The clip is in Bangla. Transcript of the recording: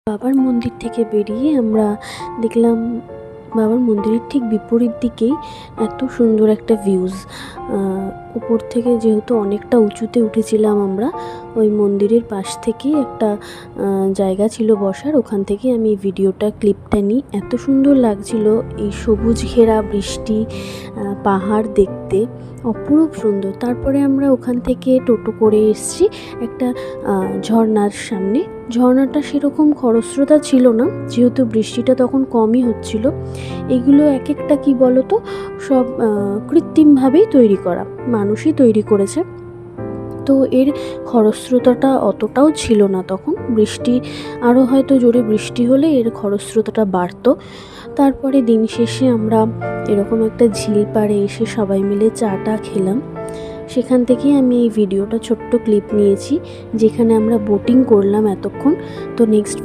বাবার মন্দির থেকে বেরিয়ে আমরা দেখলাম বাবার মন্দিরের ঠিক বিপরীত দিকেই এত সুন্দর একটা ভিউজ। উপর থেকে যেহেতু অনেকটা উঁচুতে উঠেছিলাম আমরা, ওই মন্দিরের পাশ থেকেই একটা জায়গা ছিল বসার, ওখান থেকে আমি ভিডিওটা ক্লিপটা নিই। এত সুন্দর লাগছিল এই সবুজ ঘেরা বৃষ্টি পাহাড় দেখতে, অপরূপ সুন্দর। তারপরে আমরা ওখান থেকে টোটো করে এসেছি একটা ঝর্ণার সামনে। ঝর্ণাটা সেরকম খরস্রোতা ছিল না, যেহেতু বৃষ্টিটা তখন কমই হচ্ছিল। এগুলো এক একটা কি বলতো, সব কৃত্রিমভাবেই তৈরি করা, মানুষই তৈরি করেছে। তো এর খরস্রোতাটা অতটাও ছিল না তখন, বৃষ্টি আরও হয়তো জোরে বৃষ্টি হলে এর খরস্রোতাটা বাড়তো। তারপরে দিন শেষে আমরা এরকম একটা ঝিল পাড়ে এসে সবাই মিলে চাটা খেলাম। সেখান থেকেই আমি এই ভিডিওটা ছোট্ট ক্লিপ নিয়েছি, যেখানে আমরা বোটিং করলাম এতক্ষণ। তো নেক্সট